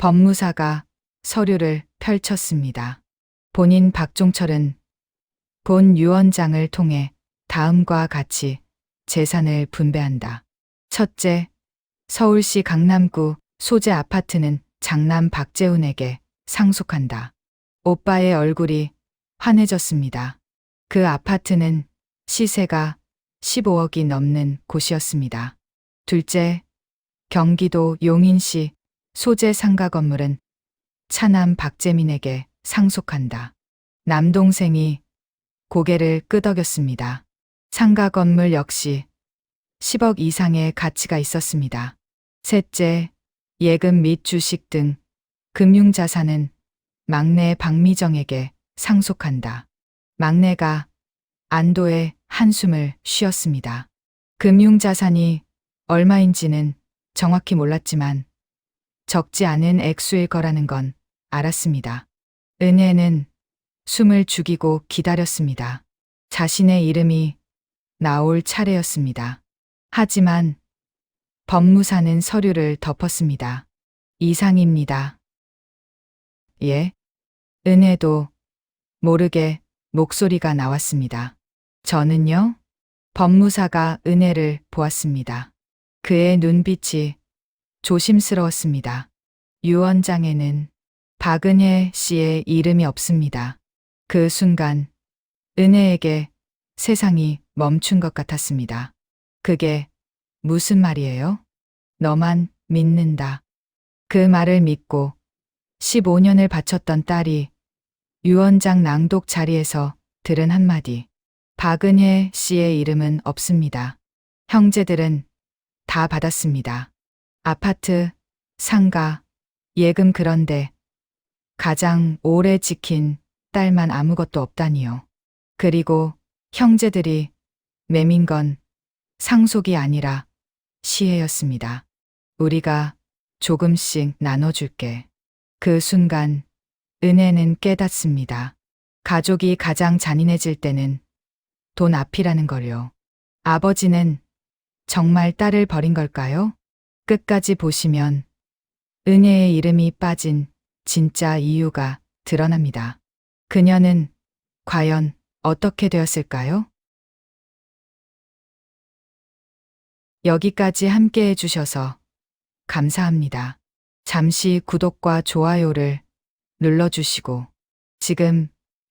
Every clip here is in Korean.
법무사가 서류를 펼쳤습니다. 본인 박종철은 본 유언장을 통해 다음과 같이 재산을 분배한다. 첫째, 서울시 강남구 소재 아파트는 장남 박재훈에게 상속한다. 오빠의 얼굴이 환해졌습니다. 그 아파트는 시세가 15억이 넘는 곳이었습니다. 둘째, 경기도 용인시 소재 상가 건물은 차남 박재민에게 상속한다. 남동생이 고개를 끄덕였습니다. 상가 건물 역시 10억 이상의 가치가 있었습니다. 셋째, 예금 및 주식 등 금융자산은 막내 박미정에게 상속한다. 막내가 안도의 한숨을 쉬었습니다. 금융자산이 얼마인지는 정확히 몰랐지만 적지 않은 액수일 거라는 건 알았습니다. 은혜는 숨을 죽이고 기다렸습니다. 자신의 이름이 나올 차례였습니다. 하지만 법무사는 서류를 덮었습니다. 이상입니다. 예? 은혜도 모르게 목소리가 나왔습니다. 저는요? 법무사가 은혜를 보았습니다. 그의 눈빛이 조심스러웠습니다. 유언장에는 박은혜 씨의 이름이 없습니다. 그 순간 은혜에게 세상이 멈춘 것 같았습니다. 그게 무슨 말이에요? 너만 믿는다. 그 말을 믿고 15년을 바쳤던 딸이 유언장 낭독 자리에서 들은 한마디. 박은혜 씨의 이름은 없습니다. 형제들은 다 받았습니다. 아파트, 상가, 예금 그런데 가장 오래 지킨 딸만 아무것도 없다니요. 그리고 형제들이 매민 건 상속이 아니라 시혜였습니다. 우리가 조금씩 나눠줄게. 그 순간 은혜는 깨닫습니다. 가족이 가장 잔인해질 때는 돈 앞이라는 걸요. 아버지는 정말 딸을 버린 걸까요? 끝까지 보시면 은혜의 이름이 빠진 진짜 이유가 드러납니다. 그녀는 과연 어떻게 되었을까요? 여기까지 함께 해주셔서 감사합니다. 잠시 구독과 좋아요를 눌러주시고 지금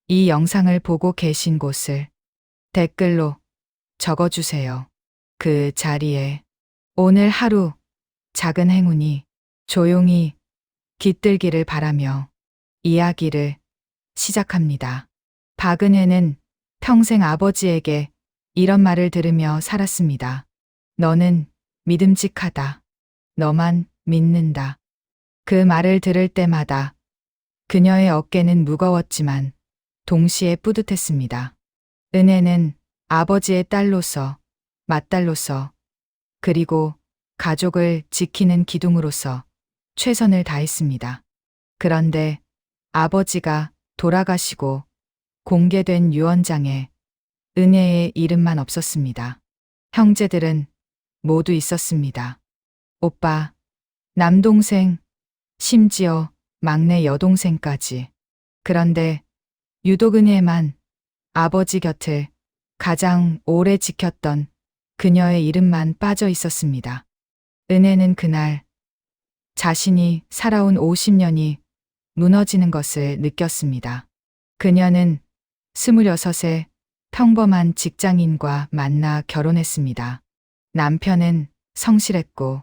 이 영상을 보고 계신 곳을 댓글로 적어주세요. 그 자리에 오늘 하루 작은 행운이 조용히 깃들기를 바라며 이야기를 시작합니다. 박은혜는 평생 아버지에게 이런 말을 들으며 살았습니다. 너는 믿음직하다. 너만 믿는다. 그 말을 들을 때마다 그녀의 어깨는 무거웠지만 동시에 뿌듯했습니다. 은혜는 아버지의 딸로서, 맏딸로서, 그리고 가족을 지키는 기둥으로서 최선을 다했습니다. 그런데 아버지가 돌아가시고 공개된 유언장에 은혜의 이름만 없었습니다. 형제들은 모두 있었습니다. 오빠, 남동생, 심지어 막내 여동생까지. 그런데 유독 은혜만 아버지 곁을 가장 오래 지켰던 그녀의 이름만 빠져 있었습니다. 은혜는 그날 자신이 살아온 50년이 무너지는 것을 느꼈습니다. 그녀는 26세 평범한 직장인과 만나 결혼했습니다. 남편은 성실했고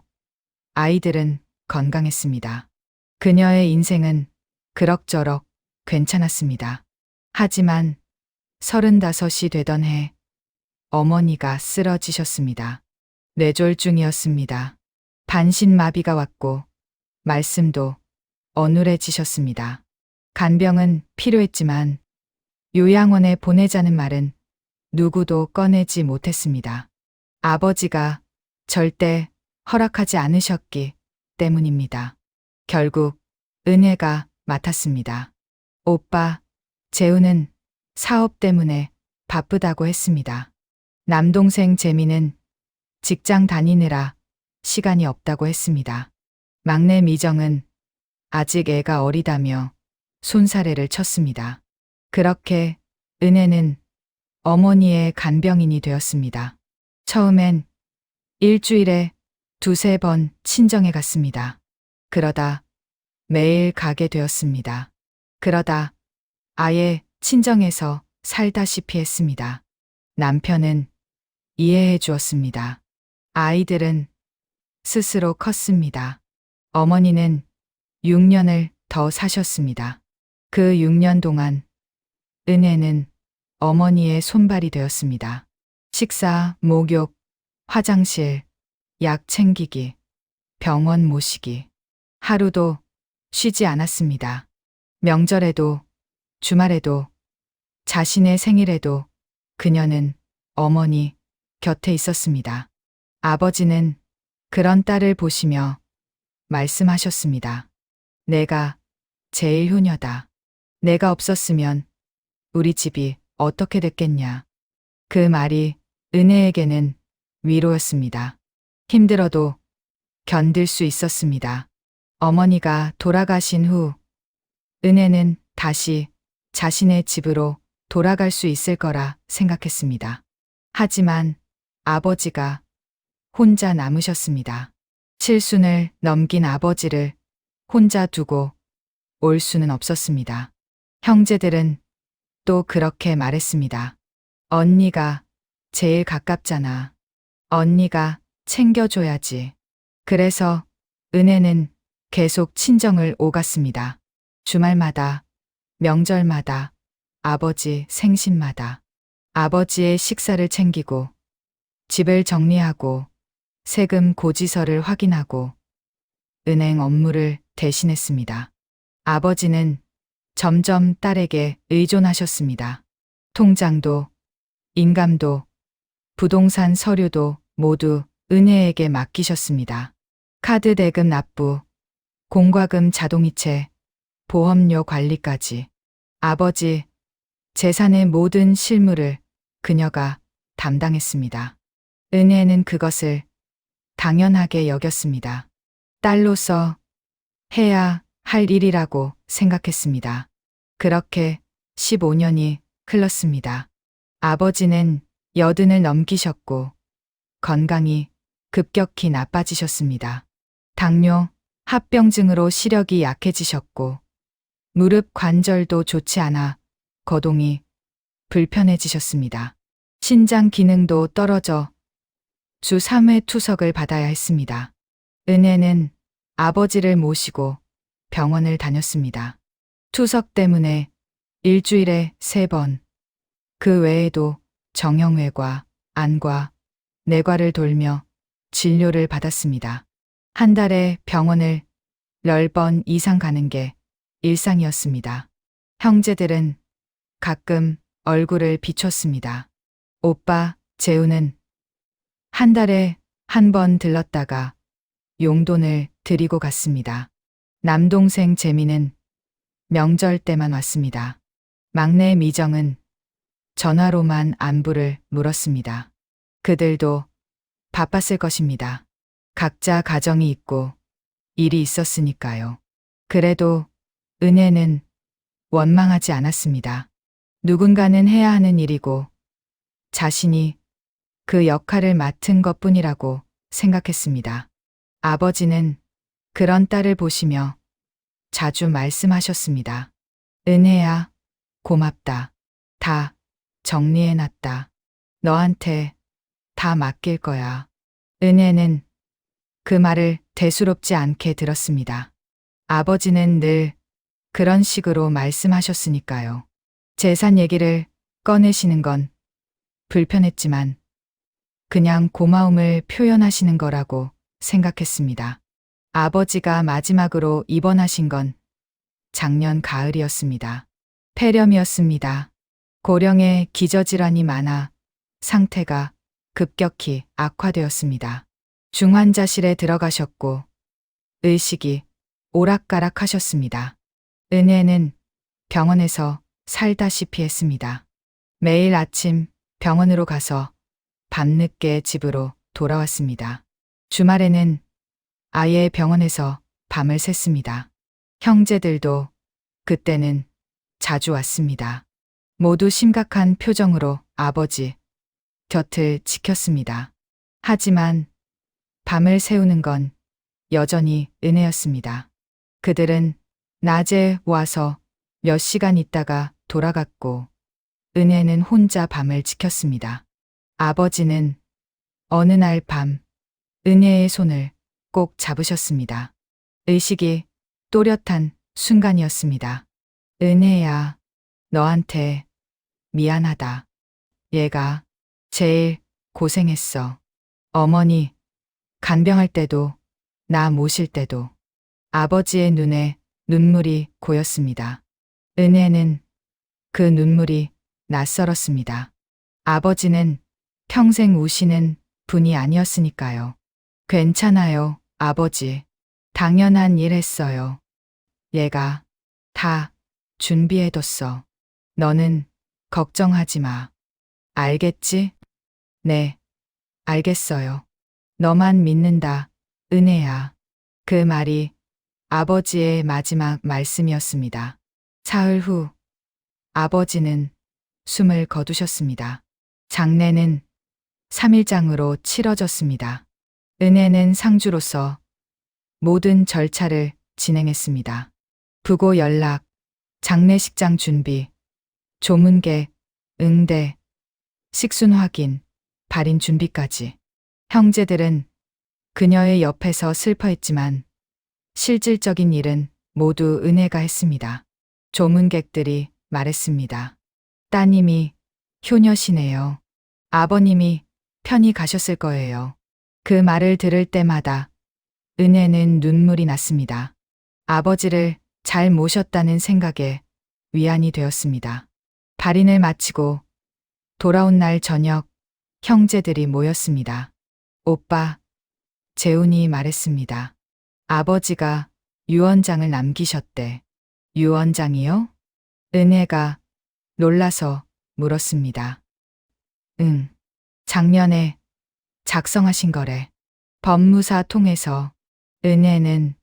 아이들은 건강했습니다. 그녀의 인생은 그럭저럭 괜찮았습니다. 하지만 35이 되던 해 어머니가 쓰러지셨습니다. 뇌졸중이었습니다. 반신마비가 왔고 말씀도 어눌해지셨습니다. 간병은 필요했지만 요양원에 보내자는 말은 누구도 꺼내지 못했습니다. 아버지가 절대 허락하지 않으셨기 때문입니다. 결국 은혜가 맡았습니다. 오빠, 재우는 사업 때문에 바쁘다고 했습니다. 남동생 재민은 직장 다니느라 시간이 없다고 했습니다. 막내 미정은 아직 애가 어리다며 손사래를 쳤습니다. 그렇게 은혜는 어머니의 간병인이 되었습니다. 처음엔 일주일에 두세 번 친정에 갔습니다. 그러다 매일 가게 되었습니다. 그러다 아예 친정에서 살다시피 했습니다. 남편은 이해해 주었습니다. 아이들은 스스로 컸습니다. 어머니는 6년을 더 사셨습니다. 그 6년 동안 은혜는 어머니의 손발이 되었습니다. 식사, 목욕, 화장실, 약 챙기기, 병원 모시기. 하루도 쉬지 않았습니다. 명절에도, 주말에도, 자신의 생일에도 그녀는 어머니 곁에 있었습니다. 아버지는 그런 딸을 보시며 말씀하셨습니다. 내가 제일 효녀다. 내가 없었으면 우리 집이 어떻게 됐겠냐. 그 말이 은혜에게는 위로였습니다. 힘들어도 견딜 수 있었습니다. 어머니가 돌아가신 후 은혜는 다시 자신의 집으로 돌아갈 수 있을 거라 생각했습니다. 하지만 아버지가 혼자 남으셨습니다. 칠순을 넘긴 아버지를 혼자 두고 올 수는 없었습니다. 형제들은 또 그렇게 말했습니다. 언니가 제일 가깝잖아. 언니가 챙겨줘야지. 그래서 은혜는 계속 친정을 오갔습니다. 주말마다, 명절마다, 아버지 생신마다. 아버지의 식사를 챙기고, 집을 정리하고, 세금 고지서를 확인하고, 은행 업무를 대신했습니다. 아버지는 점점 딸에게 의존하셨습니다. 통장도, 인감도, 부동산 서류도 모두 은혜에게 맡기셨습니다. 카드 대금 납부, 공과금 자동이체, 보험료 관리까지. 아버지 재산의 모든 실무를 그녀가 담당했습니다. 은혜는 그것을 당연하게 여겼습니다. 딸로서 해야 할 일이라고 생각했습니다. 그렇게 15년이 흘렀습니다. 아버지는 80을 넘기셨고 건강이 급격히 나빠지셨습니다. 당뇨, 합병증으로 시력이 약해지셨고 무릎 관절도 좋지 않아 거동이 불편해지셨습니다. 신장 기능도 떨어져 주 3회 투석을 받아야 했습니다. 은혜는 아버지를 모시고 병원을 다녔습니다. 투석 때문에 일주일에 3번, 그 외에도 정형외과, 안과, 내과를 돌며 진료를 받았습니다. 한 달에 병원을 10번 이상 가는 게 일상이었습니다. 형제들은 가끔 얼굴을 비췄습니다. 오빠, 재우는 한 달에 한 번 들렀다가 용돈을 드리고 갔습니다. 남동생 재미는 명절 때만 왔습니다. 막내 미정은 전화로만 안부를 물었습니다. 그들도 바빴을 것입니다. 각자 가정이 있고 일이 있었으니까요. 그래도 은혜는 원망하지 않았습니다. 누군가는 해야 하는 일이고 자신이 그 역할을 맡은 것뿐이라고 생각했습니다. 아버지는 그런 딸을 보시며 자주 말씀하셨습니다. 은혜야, 고맙다. 다 정리해놨다. 너한테 다 맡길 거야. 은혜는 그 말을 대수롭지 않게 들었습니다. 아버지는 늘 그런 식으로 말씀하셨으니까요. 재산 얘기를 꺼내시는 건 불편했지만 그냥 고마움을 표현하시는 거라고 생각했습니다. 아버지가 마지막으로 입원하신 건 작년 가을이었습니다. 폐렴이었습니다. 고령에 기저질환이 많아 상태가 급격히 악화되었습니다. 중환자실에 들어가셨고 의식이 오락가락 하셨습니다. 은혜는 병원에서 살다시피 했습니다. 매일 아침 병원으로 가서 밤늦게 집으로 돌아왔습니다. 주말에는 아예 병원에서 밤을 샜습니다. 형제들도 그때는 자주 왔습니다. 모두 심각한 표정으로 아버지 곁을 지켰습니다. 하지만 밤을 새우는 건 여전히 은혜였습니다. 그들은 낮에 와서 몇 시간 있다가 돌아갔고 은혜는 혼자 밤을 지켰습니다. 아버지는 어느 날 밤 은혜의 손을 꼭 잡으셨습니다. 의식이 또렷한 순간이었습니다. 은혜야, 너한테 미안하다. 얘가 제일 고생했어. 어머니 간병할 때도 나 모실 때도 아버지의 눈에 눈물이 고였습니다. 은혜는 그 눈물이 낯설었습니다. 아버지는 평생 우시는 분이 아니었으니까요. 괜찮아요, 아버지. 당연한 일 했어요. 얘가 다 준비해뒀어. 너는 걱정하지 마. 알겠지? 네, 알겠어요. 너만 믿는다, 은혜야. 그 말이 아버지의 마지막 말씀이었습니다. 사흘 후 아버지는 숨을 거두셨습니다. 장례는 3일장으로 치러졌습니다. 은혜는 상주로서 모든 절차를 진행했습니다. 부고 연락, 장례식장 준비, 조문객, 응대, 식순 확인, 발인 준비까지. 형제들은 그녀의 옆에서 슬퍼했지만 실질적인 일은 모두 은혜가 했습니다. 조문객들이 말했습니다. 따님이 효녀시네요. 아버님이 편히 가셨을 거예요. 그 말을 들을 때마다 은혜는 눈물이 났습니다. 아버지를 잘 모셨다는 생각에 위안이 되었습니다. 발인을 마치고 돌아온 날 저녁 형제들이 모였습니다. 오빠, 재훈이 말했습니다. 아버지가 유언장을 남기셨대. 유언장이요? 은혜가 놀라서 물었습니다. 응, 작년에 작성하신 거래. 법무사 통해서. 은혜는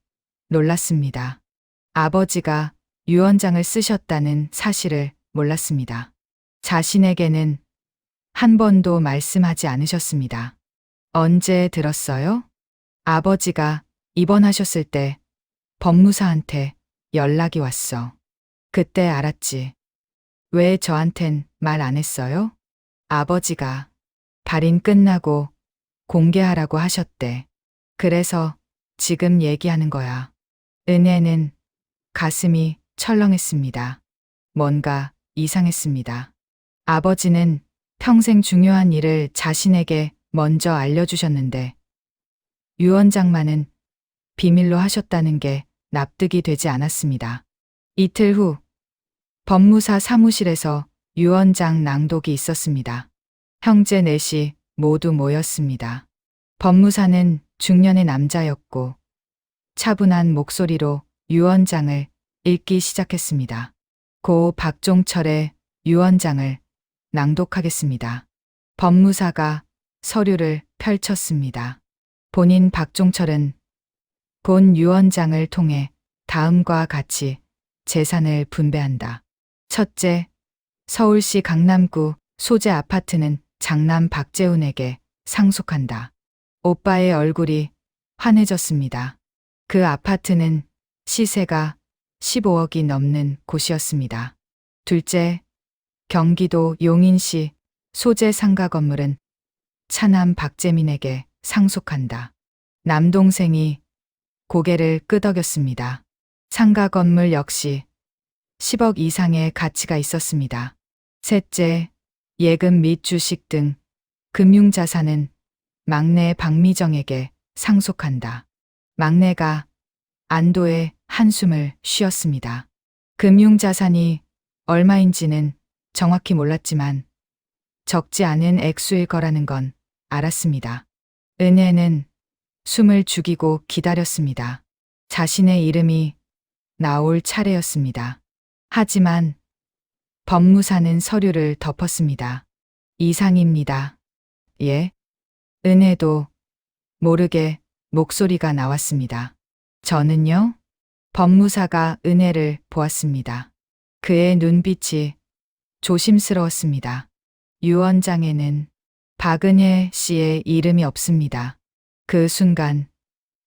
놀랐습니다. 아버지가 유언장을 쓰셨다는 사실을 몰랐습니다. 자신에게는 한 번도 말씀하지 않으셨습니다. 언제 들었어요? 아버지가 입원하셨을 때 법무사한테 연락이 왔어. 그때 알았지. 왜 저한텐 말 안 했어요? 아버지가 발인 끝나고 공개하라고 하셨대. 그래서 지금 얘기하는 거야. 은혜는 가슴이 철렁했습니다. 뭔가 이상했습니다. 아버지는 평생 중요한 일을 자신에게 먼저 알려주셨는데 유언장만은 비밀로 하셨다는 게 납득이 되지 않았습니다. 이틀 후 법무사 사무실에서 유언장 낭독이 있었습니다. 형제 넷이 모두 모였습니다. 법무사는 중년의 남자였고 차분한 목소리로 유언장을 읽기 시작했습니다. 고 박종철의 유언장을 낭독하겠습니다. 법무사가 서류를 펼쳤습니다. 본인 박종철은 본 유언장을 통해 다음과 같이 재산을 분배한다. 첫째, 서울시 강남구 소재 아파트는 장남 박재훈에게 상속한다. 오빠의 얼굴이 환해졌습니다. 그 아파트는 시세가 15억이 넘는 곳이었습니다. 둘째, 경기도 용인시 소재 상가 건물은 차남 박재민에게 상속한다. 남동생이 고개를 끄덕였습니다. 상가 건물 역시 10억 이상의 가치가 있었습니다. 셋째, 예금 및 주식 등 금융자산은 막내 박미정에게 상속한다. 막내가 안도의 한숨을 쉬었습니다. 금융자산이 얼마인지는 정확히 몰랐지만 적지 않은 액수일 거라는 건 알았습니다. 은혜는 숨을 죽이고 기다렸습니다. 자신의 이름이 나올 차례였습니다. 하지만 법무사는 서류를 덮었습니다. 이상입니다. 예? 은혜도 모르게 목소리가 나왔습니다. 저는요? 법무사가 은혜를 보았습니다. 그의 눈빛이 조심스러웠습니다. 유언장에는 박은혜 씨의 이름이 없습니다. 그 순간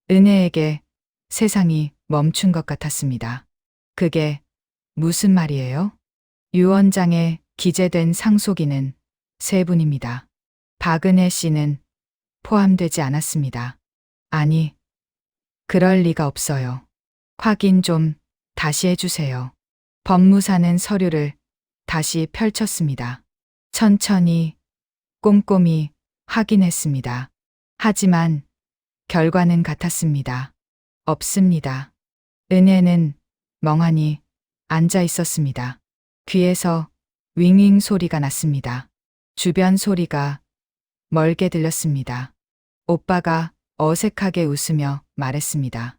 은혜에게 세상이 멈춘 것 같았습니다. 그게 무슨 말이에요? 유언장에 기재된 상속인은 세 분입니다. 박은혜 씨는 포함되지 않았습니다. 아니, 그럴 리가 없어요. 확인 좀 다시 해주세요. 법무사는 서류를 다시 펼쳤습니다. 천천히, 꼼꼼히 확인했습니다. 하지만 결과는 같았습니다. 없습니다. 은혜는 멍하니 앉아 있었습니다. 귀에서 윙윙 소리가 났습니다. 주변 소리가 멀게 들렸습니다. 오빠가 어색하게 웃으며 말했습니다.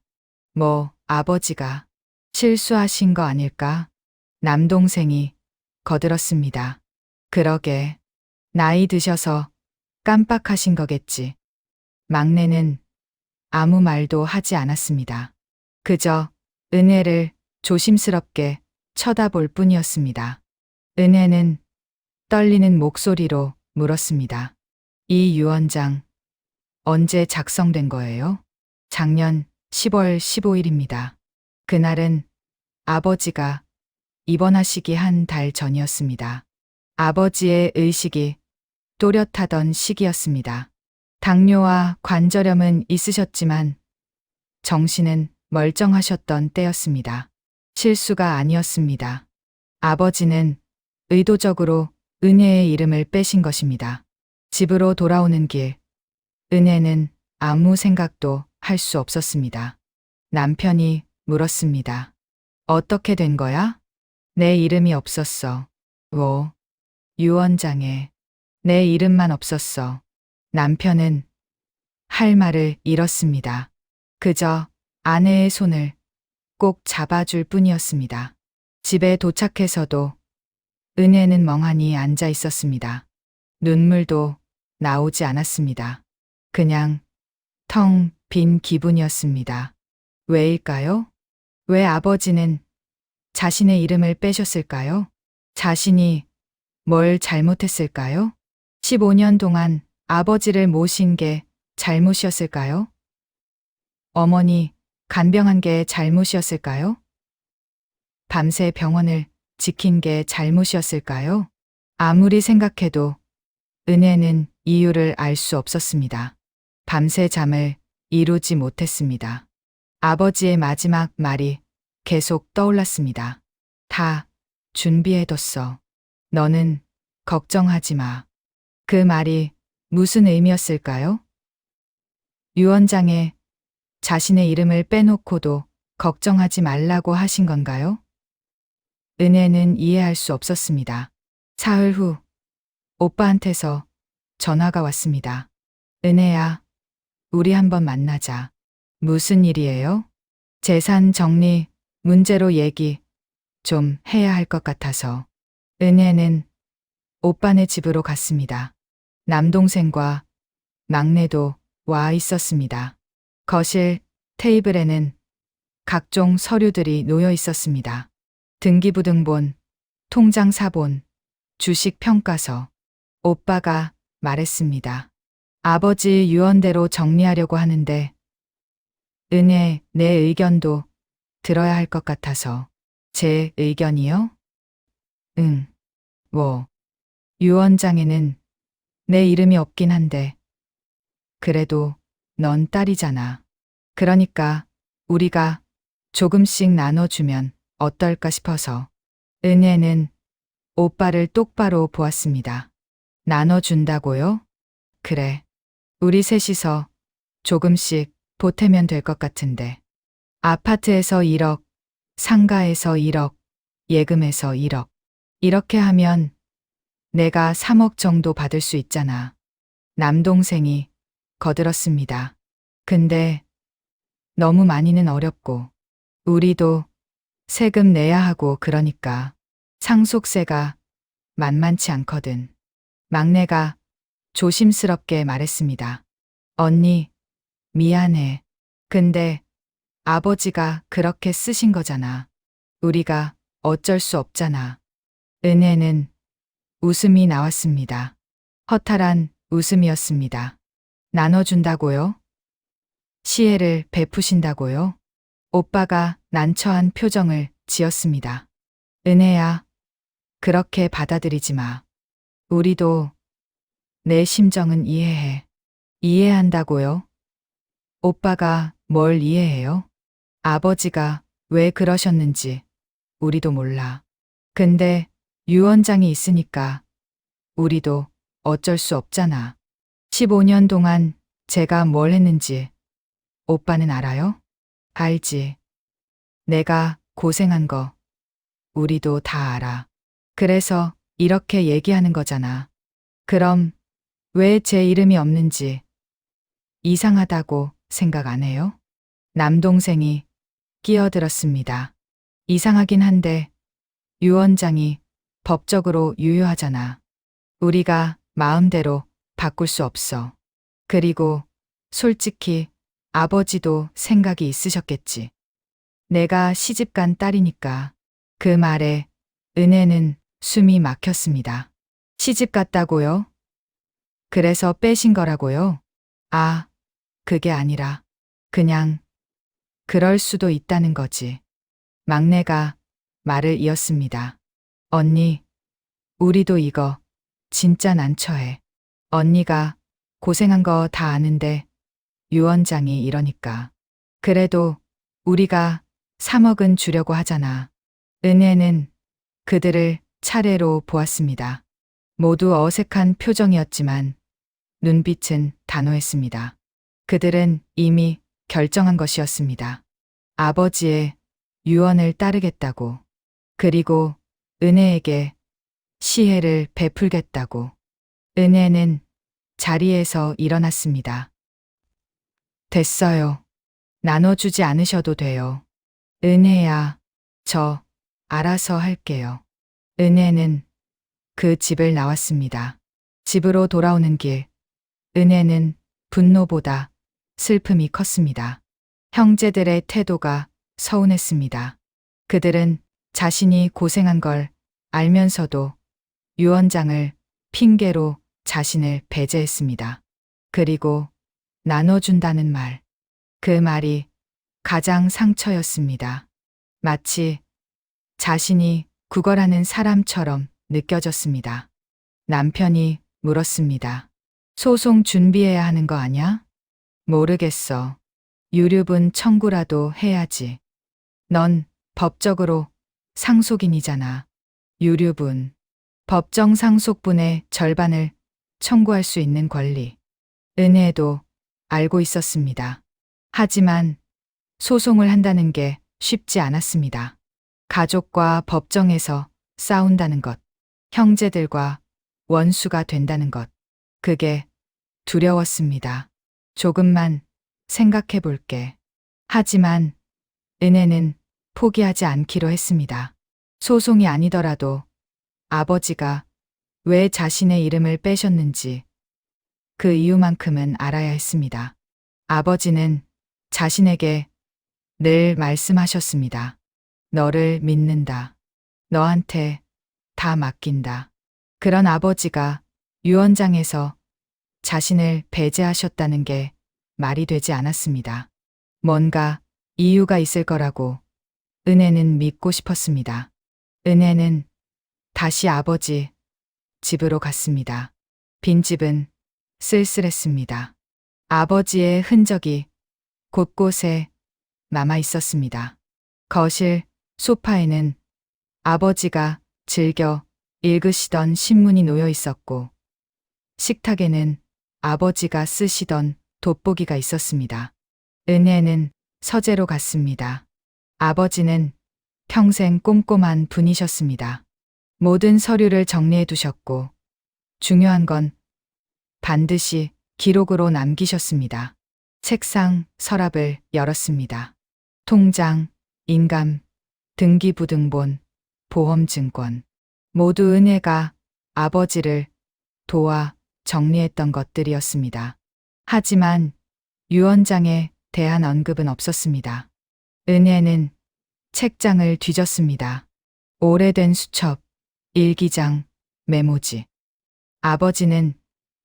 뭐, 아버지가 실수하신 거 아닐까? 남동생이 거들었습니다. 그러게, 나이 드셔서 깜빡하신 거겠지. 막내는 아무 말도 하지 않았습니다. 그저 은혜를 조심스럽게 쳐다볼 뿐이었습니다. 은혜는 떨리는 목소리로 물었습니다. 이 유언장 언제 작성된 거예요? 작년 10월 15일입니다. 그날은 아버지가 입원하시기 한 달 전이었습니다. 아버지의 의식이 또렷하던 시기였습니다. 당뇨와 관절염은 있으셨지만 정신은 멀쩡하셨던 때였습니다. 실수가 아니었습니다. 아버지는 의도적으로 은혜의 이름을 빼신 것입니다. 집으로 돌아오는 길, 은혜는 아무 생각도 할 수 없었습니다. 남편이 물었습니다. 어떻게 된 거야? 내 이름이 없었어. 뭐? 유언장에 내 이름만 없었어. 남편은 할 말을 잃었습니다. 그저 아내의 손을 꼭 잡아줄 뿐이었습니다. 집에 도착해서도 은혜는 멍하니 앉아 있었습니다. 눈물도 나오지 않았습니다. 그냥 텅 빈 기분이었습니다. 왜일까요? 왜 아버지는 자신의 이름을 빼셨을까요? 자신이 뭘 잘못했을까요? 15년 동안 아버지를 모신 게 잘못이었을까요? 어머니 간병한 게 잘못이었을까요? 밤새 병원을 지킨 게 잘못이었을까요? 아무리 생각해도 은혜는 이유를 알 수 없었습니다. 밤새 잠을 이루지 못했습니다. 아버지의 마지막 말이 계속 떠올랐습니다. 다 준비해뒀어. 너는 걱정하지 마. 그 말이 무슨 의미였을까요? 유언장에 자신의 이름을 빼놓고도 걱정하지 말라고 하신 건가요? 은혜는 이해할 수 없었습니다. 사흘 후 오빠한테서 전화가 왔습니다. 은혜야, 우리 한번 만나자. 무슨 일이에요? 재산 정리 문제로 얘기 좀 해야 할 것 같아서. 은혜는 오빠네 집으로 갔습니다. 남동생과 막내도 와 있었습니다. 거실 테이블에는 각종 서류들이 놓여 있었습니다. 등기부등본, 통장 사본, 주식 평가서. 오빠가 말했습니다. 아버지 유언대로 정리하려고 하는데 은혜, 내 의견도 들어야 할 것 같아서. 제 의견이요? 응. 뭐, 유언장에는 내 이름이 없긴 한데 그래도 넌 딸이잖아. 그러니까 우리가 조금씩 나눠주면 어떨까 싶어서. 은혜는 오빠를 똑바로 보았습니다. 나눠준다고요? 그래. 우리 셋이서 조금씩 보태면 될 것 같은데. 아파트에서 1억, 상가에서 1억, 예금에서 1억. 이렇게 하면 내가 3억 정도 받을 수 있잖아. 남동생이 거들었습니다. 근데 너무 많이는 어렵고 우리도 세금 내야 하고 그러니까 상속세가 만만치 않거든. 막내가 조심스럽게 말했습니다. 언니, 미안해. 근데 아버지가 그렇게 쓰신 거잖아. 우리가 어쩔 수 없잖아. 은혜는 웃음이 나왔습니다. 허탈한 웃음이었습니다. 나눠준다고요? 시혜를 베푸신다고요? 오빠가 난처한 표정을 지었습니다. 은혜야, 그렇게 받아들이지 마. 우리도 내 심정은 이해해. 이해한다고요? 오빠가 뭘 이해해요? 아버지가 왜 그러셨는지 우리도 몰라. 근데 유 원장이 있으니까 우리도 어쩔 수 없잖아. 15년 동안 제가 뭘 했는지 오빠는 알아요? 알지. 내가 고생한 거 우리도 다 알아. 그래서 이렇게 얘기하는 거잖아. 그럼 왜 제 이름이 없는지 이상하다고 생각 안 해요? 남동생이 끼어들었습니다. 이상하긴 한데 유 원장이 법적으로 유효하잖아. 우리가 마음대로 바꿀 수 없어. 그리고 솔직히 아버지도 생각이 있으셨겠지. 내가 시집간 딸이니까. 그 말에 은혜는 숨이 막혔습니다. 시집 갔다고요? 그래서 빼신 거라고요? 아, 그게 아니라 그냥 그럴 수도 있다는 거지. 막내가 말을 이었습니다. 언니, 우리도 이거 진짜 난처해. 언니가 고생한 거 다 아는데 유 원장이 이러니까. 그래도 우리가 3억은 주려고 하잖아. 은혜는 그들을 차례로 보았습니다. 모두 어색한 표정이었지만 눈빛은 단호했습니다. 그들은 이미 결정한 것이었습니다. 아버지의 유언을 따르겠다고. 그리고 은혜에게 시혜를 베풀겠다고. 은혜는 자리에서 일어났습니다. 됐어요. 나눠주지 않으셔도 돼요. 은혜야, 저 알아서 할게요. 은혜는 그 집을 나왔습니다. 집으로 돌아오는 길, 은혜는 분노보다 슬픔이 컸습니다. 형제들의 태도가 서운했습니다. 그들은 자신이 고생한 걸 알면서도 유 원장을 핑계로 자신을 배제했습니다. 그리고 나눠준다는 말, 그 말이 가장 상처였습니다. 마치 자신이 구걸하는 사람처럼 느껴졌습니다. 남편이 물었습니다. 소송 준비해야 하는 거 아냐? 모르겠어. 유류분 청구라도 해야지. 넌 법적으로 상속인이잖아. 유류분. 법정 상속분의 절반을 청구할 수 있는 권리. 은혜도 알고 있었습니다. 하지만 소송을 한다는 게 쉽지 않았습니다. 가족과 법정에서 싸운다는 것, 형제들과 원수가 된다는 것, 그게 두려웠습니다. 조금만 생각해 볼게. 하지만 은혜는 포기하지 않기로 했습니다. 소송이 아니더라도 아버지가 왜 자신의 이름을 빼셨는지 그 이유만큼은 알아야 했습니다. 아버지는 자신에게 늘 말씀하셨습니다. 너를 믿는다. 너한테 다 맡긴다. 그런 아버지가 유언장에서 자신을 배제하셨다는 게 말이 되지 않았습니다. 뭔가 이유가 있을 거라고 은혜는 믿고 싶었습니다. 은혜는 다시 아버지 집으로 갔습니다. 빈집은 쓸쓸했습니다. 아버지의 흔적이 곳곳에 남아 있었습니다. 거실 소파에는 아버지가 즐겨 읽으시던 신문이 놓여 있었고, 식탁에는 아버지가 쓰시던 돋보기가 있었습니다. 은혜는 서재로 갔습니다. 아버지는 평생 꼼꼼한 분이셨습니다. 모든 서류를 정리해 두셨고, 중요한 건 반드시 기록으로 남기셨습니다. 책상 서랍을 열었습니다. 통장, 인감, 등기부등본, 보험증권, 모두 은혜가 아버지를 도와 정리했던 것들이었습니다. 하지만 유 원장에 대한 언급은 없었습니다. 은혜는 책장을 뒤졌습니다. 오래된 수첩, 일기장, 메모지. 아버지는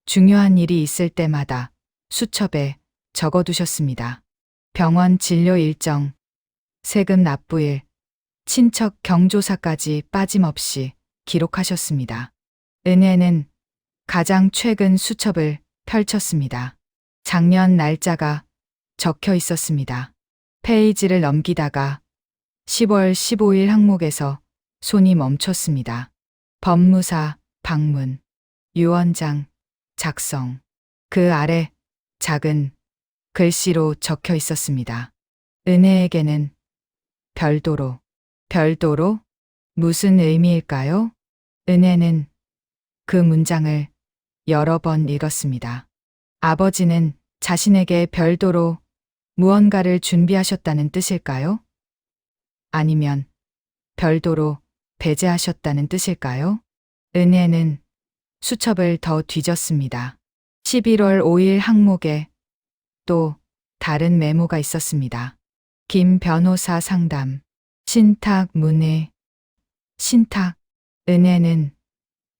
중요한 일이 있을 때마다 수첩에 적어두셨습니다. 병원 진료 일정, 세금 납부일, 친척 경조사까지 빠짐없이 기록하셨습니다. 은혜는 가장 최근 수첩을 펼쳤습니다. 작년 날짜가 적혀 있었습니다. 페이지를 넘기다가 10월 15일 항목에서 손이 멈췄습니다. 법무사 방문, 유언장 작성. 그 아래 작은 글씨로 적혀 있었습니다. 은혜에게는 별도로. 별도로? 무슨 의미일까요? 은혜는 그 문장을 여러 번 읽었습니다. 아버지는 자신에게 별도로 무언가를 준비하셨다는 뜻일까요? 아니면 별도로 배제하셨다는 뜻일까요? 은혜는 수첩을 더 뒤졌습니다. 11월 5일 항목에 또 다른 메모가 있었습니다. 김 변호사 상담, 신탁 문의. 신탁. 은혜는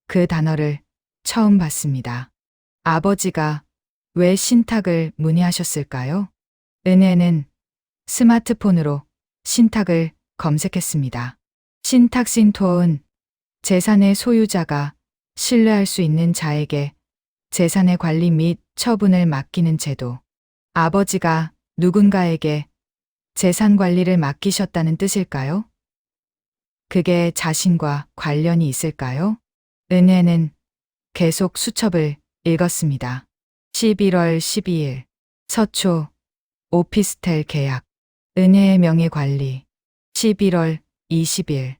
그 단어를 처음 봤습니다. 아버지가 왜 신탁을 문의하셨을까요? 은혜는 스마트폰으로 신탁을 검색했습니다. 신탁신토은 재산의 소유자가 신뢰할 수 있는 자에게 재산의 관리 및 처분을 맡기는 제도. 아버지가 누군가에게 재산 관리를 맡기셨다는 뜻일까요? 그게 자신과 관련이 있을까요? 은혜는 계속 수첩을 읽었습니다. 11월 12일 서초 오피스텔 계약, 은혜의 명의 관리. 11월 20일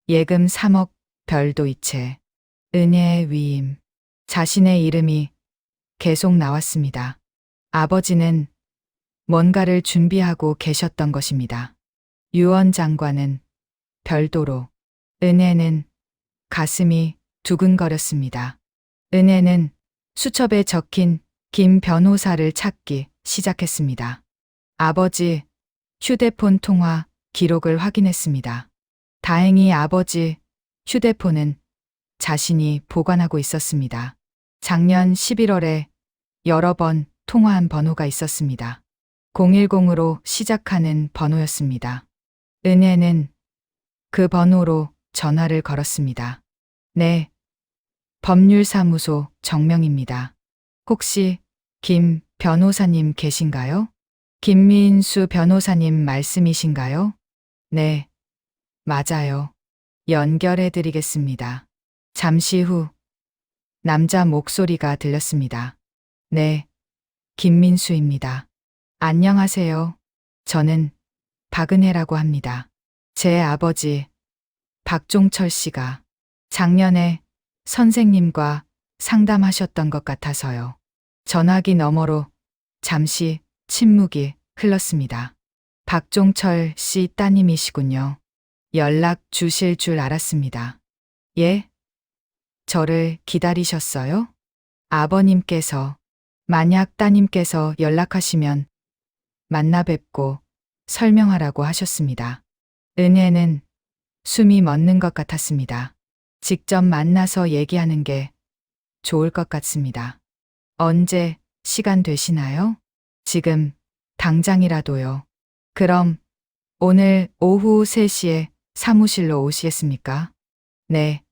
예금 3억 별도 이체, 은혜의 위임. 자신의 이름이 계속 나왔습니다. 아버지는 뭔가를 준비하고 계셨던 것입니다. 유언 장관은 별도로. 은혜는 가슴이 두근거렸습니다. 은혜는 수첩에 적힌 김 변호사를 찾기 시작했습니다. 아버지 휴대폰 통화 기록을 확인했습니다. 다행히 아버지 휴대폰은 자신이 보관하고 있었습니다. 작년 11월에 여러 번 통화한 번호가 있었습니다. 010으로 시작하는 번호였습니다. 은혜는 그 번호로 전화를 걸었습니다. 네, 법률사무소 정명입니다. 혹시 김 변호사님 계신가요? 김민수 변호사님 말씀이신가요? 네, 맞아요. 연결해 드리겠습니다. 잠시 후 남자 목소리가 들렸습니다. 네, 김민수입니다. 안녕하세요. 저는 박은혜라고 합니다. 제 아버지 박종철 씨가 작년에 선생님과 상담하셨던 것 같아서요. 전화기 너머로 잠시 침묵이 흘렀습니다. 박종철 씨 따님이시군요. 연락 주실 줄 알았습니다. 예? 저를 기다리셨어요? 아버님께서 만약 따님께서 연락하시면 만나 뵙고 설명하라고 하셨습니다. 은혜는 숨이 멎는 것 같았습니다. 직접 만나서 얘기하는 게 좋을 것 같습니다. 언제 시간 되시나요? 지금 당장이라도요. 그럼 오늘 오후 3시에 사무실로 오시겠습니까? 네,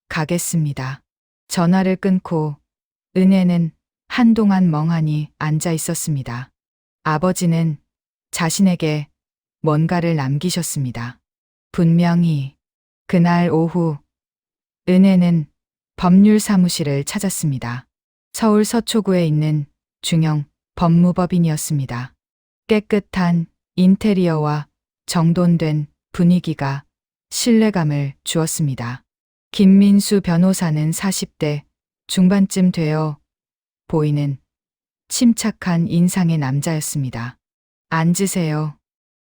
가겠습니다. 전화를 끊고 은혜는 한동안 멍하니 앉아 있었습니다. 아버지는 자신에게 뭔가를 남기셨습니다. 분명히 그날 오후 은혜는 법률사무실을 찾았습니다. 서울 서초구에 있는 중형 법무법인이었습니다. 깨끗한 인테리어와 정돈된 분위기가 신뢰감을 주었습니다. 김민수 변호사는 40대 중반쯤 되어 보이는 침착한 인상의 남자였습니다. 앉으세요.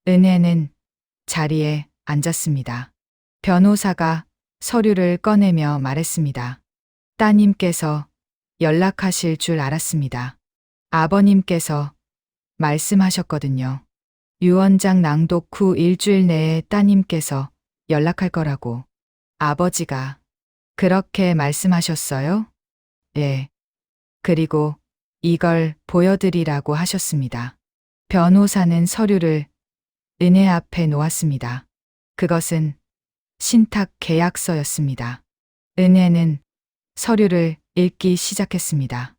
은혜는 자리에 앉았습니다. 변호사가 서류를 꺼내며 말했습니다. 따님께서 연락하실 줄 알았습니다. 아버님께서 말씀하셨거든요. 유언장 낭독 후 일주일 내에 따님께서 연락할 거라고. 아버지가 그렇게 말씀하셨어요? 예. 그리고 이걸 보여드리라고 하셨습니다. 변호사는 서류를 은혜 앞에 놓았습니다. 그것은 신탁 계약서였습니다. 은혜는 서류를 읽기 시작했습니다.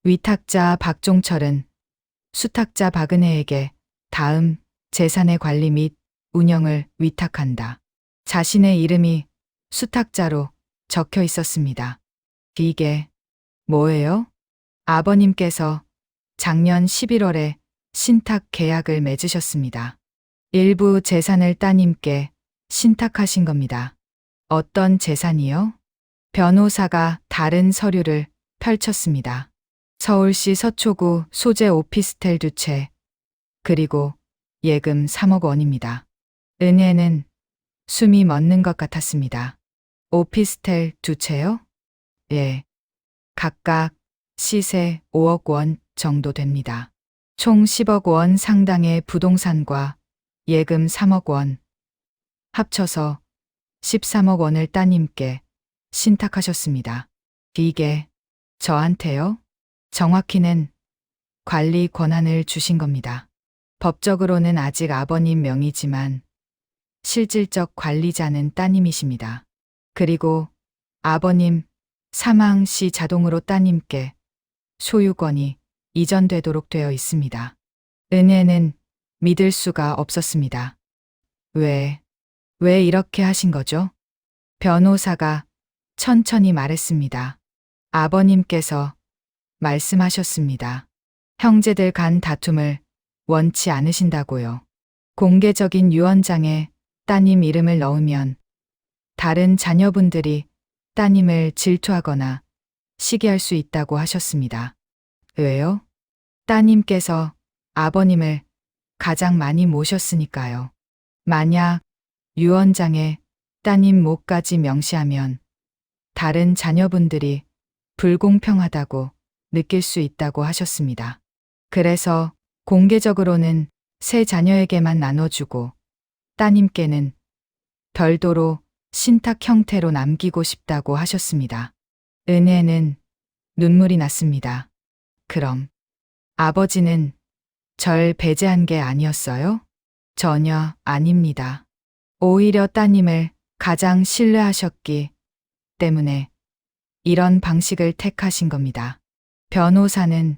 위탁자 박종철은 수탁자 박은혜에게 다음 재산의 관리 및 운영을 위탁한다. 자신의 이름이 수탁자로 적혀 있었습니다. 이게 뭐예요? 아버님께서 작년 11월에 신탁 계약을 맺으셨습니다. 일부 재산을 따님께 신탁하신 겁니다. 어떤 재산이요? 변호사가 다른 서류를 펼쳤습니다. 서울시 서초구 소재 오피스텔 2채, 그리고 예금 3억 원입니다. 은혜는 숨이 멎는 것 같았습니다. 오피스텔 2채요? 예. 각각 시세 5억 원 정도 됩니다. 총 10억 원 상당의 부동산과 예금 3억 원, 합쳐서 13억 원을 따님께 신탁하셨습니다. 이게 저한테요? 정확히는 관리 권한을 주신 겁니다. 법적으로는 아직 아버님 명의지만 실질적 관리자는 따님이십니다. 그리고 아버님 사망 시 자동으로 따님께 소유권이 이전되도록 되어 있습니다. 은혜는 믿을 수가 없었습니다. 왜 이렇게 하신 거죠? 변호사가 천천히 말했습니다. 아버님께서 말씀하셨습니다. 형제들 간 다툼을 원치 않으신다고요. 공개적인 유언장에 따님 이름을 넣으면 다른 자녀분들이 따님을 질투하거나 시기할 수 있다고 하셨습니다. 왜요? 따님께서 아버님을 가장 많이 모셨으니까요. 만약 유언장에 따님 목까지 명시하면 다른 자녀분들이 불공평하다고 느낄 수 있다고 하셨습니다. 그래서 공개적으로는 세 자녀에게만 나눠주고 따님께는 별도로 신탁 형태로 남기고 싶다고 하셨습니다. 은혜는 눈물이 났습니다. 그럼 아버지는 절 배제한 게 아니었어요? 전혀 아닙니다. 오히려 따님을 가장 신뢰하셨기 때문에 이런 방식을 택하신 겁니다. 변호사는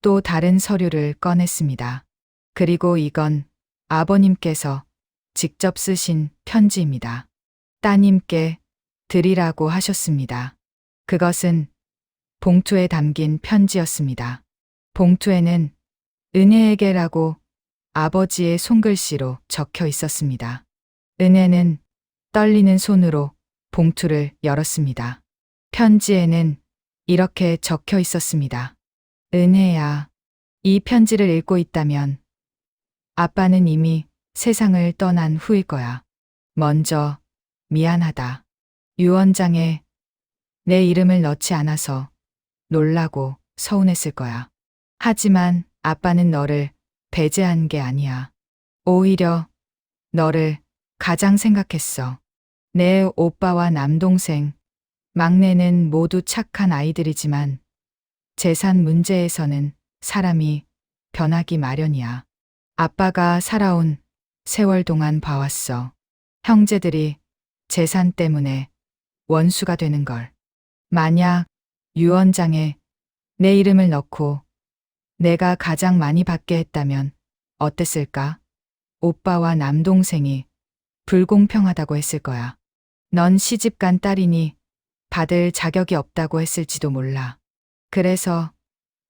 또 다른 서류를 꺼냈습니다. 그리고 이건 아버님께서 직접 쓰신 편지입니다. 따님께 드리라고 하셨습니다. 그것은 봉투에 담긴 편지였습니다. 봉투에는 은혜에게라고 아버지의 손글씨로 적혀 있었습니다. 은혜는 떨리는 손으로 봉투를 열었습니다. 편지에는 이렇게 적혀 있었습니다. 은혜야, 이 편지를 읽고 있다면 아빠는 이미 세상을 떠난 후일 거야. 먼저 미안하다. 유언장에 내 이름을 넣지 않아서 놀라고 서운했을 거야. 하지만 아빠는 너를 배제한 게 아니야. 오히려 너를 가장 생각했어. 내 오빠와 남동생, 막내는 모두 착한 아이들이지만 재산 문제에서는 사람이 변하기 마련이야. 아빠가 살아온 세월 동안 봐왔어. 형제들이 재산 때문에 원수가 되는 걸. 만약 유언장에 내 이름을 넣고 내가 가장 많이 받게 했다면 어땠을까? 오빠와 남동생이 불공평하다고 했을 거야. 넌 시집간 딸이니 받을 자격이 없다고 했을지도 몰라. 그래서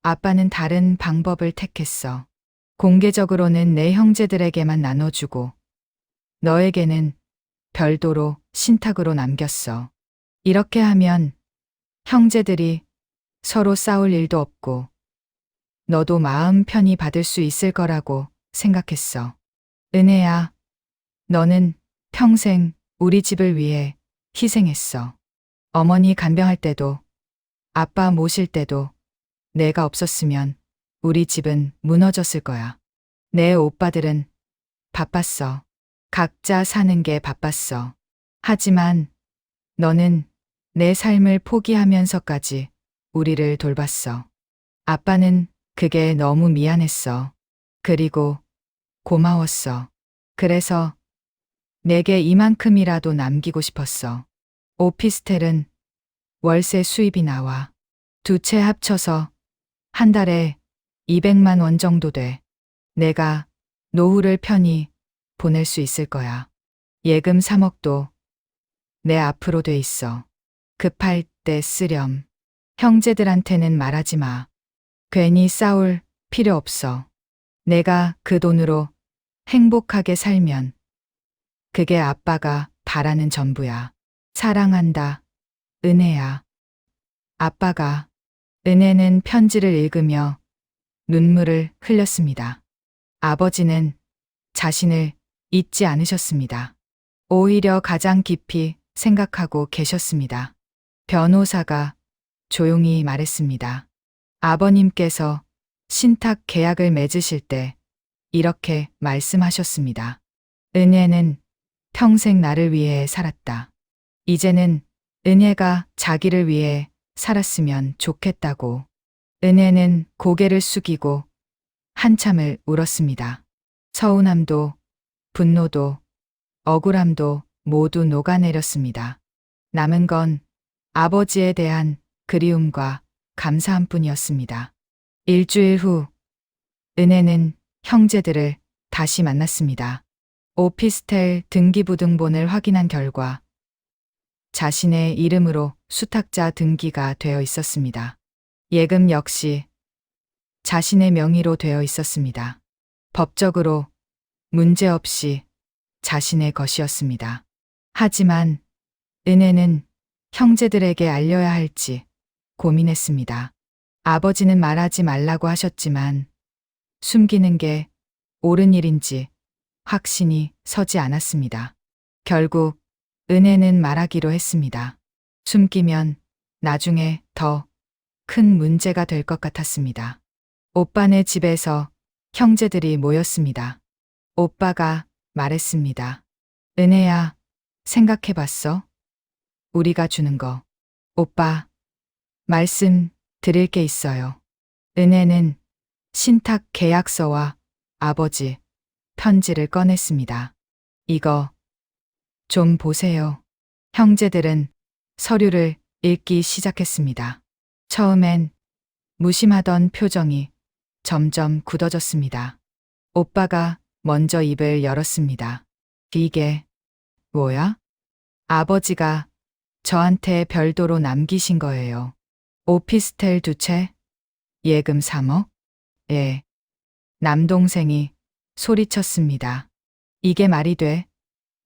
아빠는 다른 방법을 택했어. 공개적으로는 내 형제들에게만 나눠주고 너에게는 별도로 신탁으로 남겼어. 이렇게 하면 형제들이 서로 싸울 일도 없고 너도 마음 편히 받을 수 있을 거라고 생각했어. 은혜야, 너는 평생 우리 집을 위해 희생했어. 어머니 간병할 때도 아빠 모실 때도 내가 없었으면 우리 집은 무너졌을 거야. 내 오빠들은 바빴어. 각자 사는 게 바빴어. 하지만 너는 내 삶을 포기하면서까지 우리를 돌봤어. 아빠는 그게 너무 미안했어. 그리고 고마웠어. 그래서 내게 이만큼이라도 남기고 싶었어. 오피스텔은 월세 수입이 나와. 두 채 합쳐서 한 달에 200만 원 정도 돼. 내가 노후를 편히 보낼 수 있을 거야. 예금 3억도 내 앞으로 돼 있어. 급할 때 쓰렴. 형제들한테는 말하지 마. 괜히 싸울 필요 없어. 내가 그 돈으로 행복하게 살면 그게 아빠가 바라는 전부야. 사랑한다. 은혜야. 아빠가 은혜는 편지를 읽으며 눈물을 흘렸습니다. 아버지는 자신을 잊지 않으셨습니다. 오히려 가장 깊이 생각하고 계셨습니다. 변호사가 조용히 말했습니다. 아버님께서 신탁 계약을 맺으실 때 이렇게 말씀하셨습니다. 은혜는 평생 나를 위해 살았다. 이제는 은혜가 자기를 위해 살았으면 좋겠다고. 은혜는 고개를 숙이고 한참을 울었습니다. 서운함도 분노도 억울함도 모두 녹아내렸습니다. 남은 건 아버지에 대한 그리움과 감사함 뿐이었습니다. 일주일 후 은혜는 형제들을 다시 만났습니다. 오피스텔 등기부등본을 확인한 결과 자신의 이름으로 수탁자 등기가 되어 있었습니다. 예금 역시 자신의 명의로 되어 있었습니다. 법적으로 문제없이 자신의 것이었습니다. 하지만 은혜는 형제들에게 알려야 할지 고민했습니다. 아버지는 말하지 말라고 하셨지만 숨기는 게 옳은 일인지 확신이 서지 않았습니다. 결국 은혜는 말하기로 했습니다. 숨기면 나중에 더 큰 문제가 될 것 같았습니다. 오빠네 집에서 형제들이 모였습니다. 오빠가 말했습니다. 은혜야, 생각해봤어? 우리가 주는 거. 오빠, 말씀 드릴 게 있어요. 은혜는 신탁 계약서와 아버지 편지를 꺼냈습니다. 이거 좀 보세요. 형제들은 서류를 읽기 시작했습니다. 처음엔 무심하던 표정이 점점 굳어졌습니다. 오빠가 먼저 입을 열었습니다. 이게 뭐야? 아버지가 저한테 별도로 남기신 거예요. 오피스텔 2채? 예금 3억? 예. 남동생이 소리쳤습니다. 이게 말이 돼?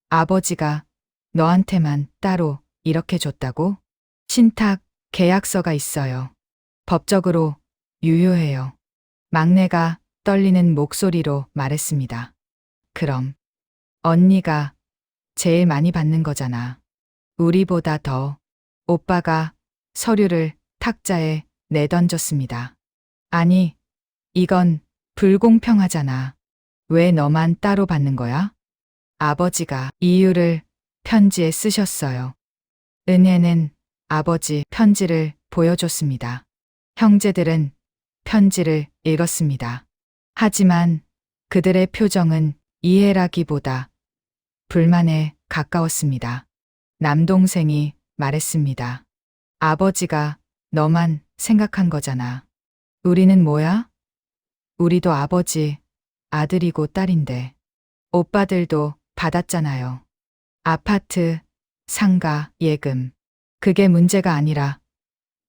아버지가 너한테만 따로 이렇게 줬다고? 신탁 계약서가 있어요. 법적으로 유효해요. 막내가 떨리는 목소리로 말했습니다. 그럼 언니가 제일 많이 받는 거잖아. 우리보다 더. 오빠가 서류를 탁자에 내던졌습니다. 아니, 이건 불공평하잖아. 왜 너만 따로 받는 거야? 아버지가 이유를 편지에 쓰셨어요. 은혜는 아버지 편지를 보여줬습니다. 형제들은 편지를 읽었습니다. 하지만 그들의 표정은 이해라기보다 불만에 가까웠습니다. 남동생이 말했습니다. 아버지가 너만 생각한 거잖아. 우리는 뭐야? 우리도 아버지, 아들이고 딸인데. 오빠들도 받았잖아요. 아파트, 상가, 예금. 그게 문제가 아니라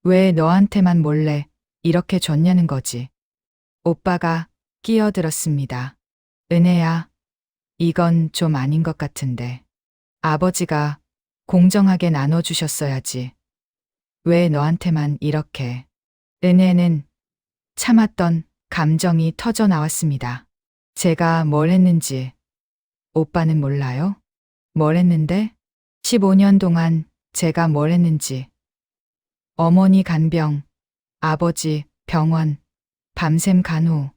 왜 너한테만 몰래 이렇게 줬냐는 거지. 오빠가 끼어들었습니다. 은혜야, 이건 좀 아닌 것 같은데. 아버지가 공정하게 나눠주셨어야지. 왜 너한테만 이렇게. 은혜는 참았던 감정이 터져 나왔습니다. 제가 뭘 했는지 오빠는 몰라요? 뭘 했는데? 15년 동안 제가 뭘 했는지. 어머니 간병, 아버지 병원, 밤샘 간호,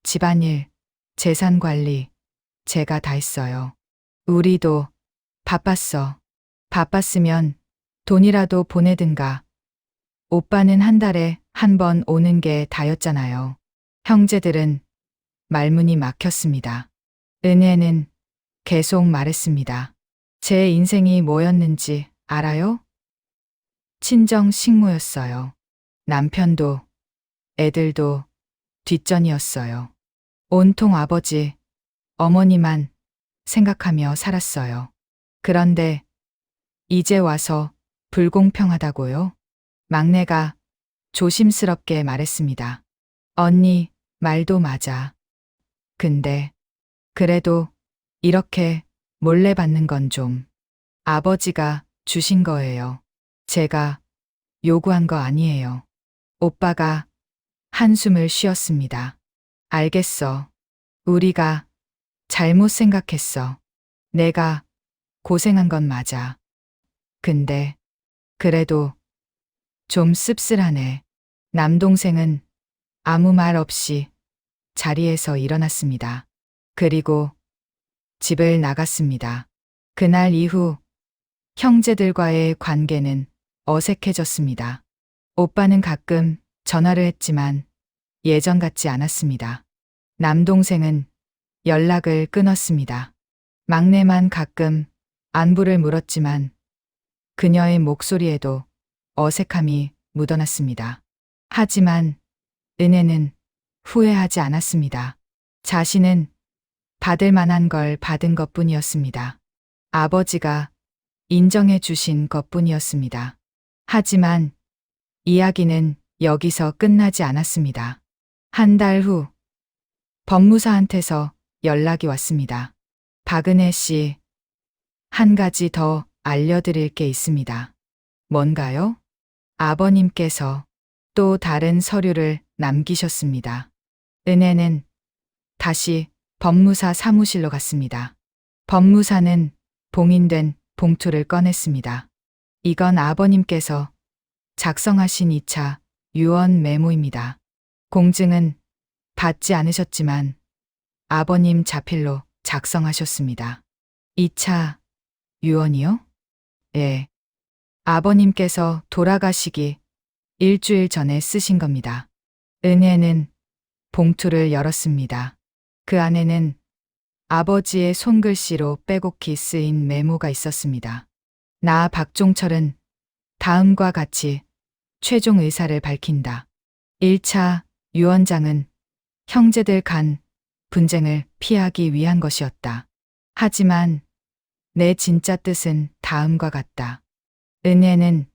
집안일, 재산 관리, 제가 다 했어요. 우리도 바빴어. 바빴으면 돈이라도 보내든가. 오빠는 한 달에 한 번 오는 게 다였잖아요. 형제들은 말문이 막혔습니다. 은혜는 계속 말했습니다. 제 인생이 뭐였는지 알아요? 친정 식모였어요. 남편도 애들도 뒷전이었어요. 온통 아버지, 어머니만 생각하며 살았어요. 그런데 이제 와서 불공평하다고요? 막내가 조심스럽게 말했습니다. 언니, 말도 맞아. 근데 그래도 이렇게 몰래 받는 건 좀. 아버지가 주신 거예요. 제가 요구한 거 아니에요. 오빠가 한숨을 쉬었습니다. 알겠어. 우리가 잘못 생각했어. 내가 고생한 건 맞아. 근데 그래도 좀 씁쓸하네. 남동생은 아무 말 없이 자리에서 일어났습니다. 그리고 집을 나갔습니다. 그날 이후 형제들과의 관계는 어색해졌습니다. 오빠는 가끔 전화를 했지만 예전 같지 않았습니다. 남동생은 연락을 끊었습니다. 막내만 가끔 안부를 물었지만 그녀의 목소리에도 어색함이 묻어났습니다. 하지만 은혜는 후회하지 않았습니다. 자신은 받을 만한 걸 받은 것뿐이었습니다. 아버지가 인정해 주신 것뿐이었습니다. 하지만 이야기는 여기서 끝나지 않았습니다. 한 달 후 법무사한테서 연락이 왔습니다. 박은혜 씨, 한 가지 더 알려드릴 게 있습니다. 뭔가요? 아버님께서 또 다른 서류를 남기셨습니다. 은혜는 다시 법무사 사무실로 갔습니다. 법무사는 봉인된 봉투를 꺼냈습니다. 이건 아버님께서 작성하신 2차 유언 메모입니다. 공증은 받지 않으셨지만 아버님 자필로 작성하셨습니다. 2차 유언이요? 예. 아버님께서 돌아가시기 일주일 전에 쓰신 겁니다. 은혜는 봉투를 열었습니다. 그 안에는 아버지의 손글씨로 빼곡히 쓰인 메모가 있었습니다. 나 박종철은 다음과 같이 최종 의사를 밝힌다. 1차 유언장은 형제들 간 분쟁을 피하기 위한 것이었다. 하지만 내 진짜 뜻은 다음과 같다. 은혜는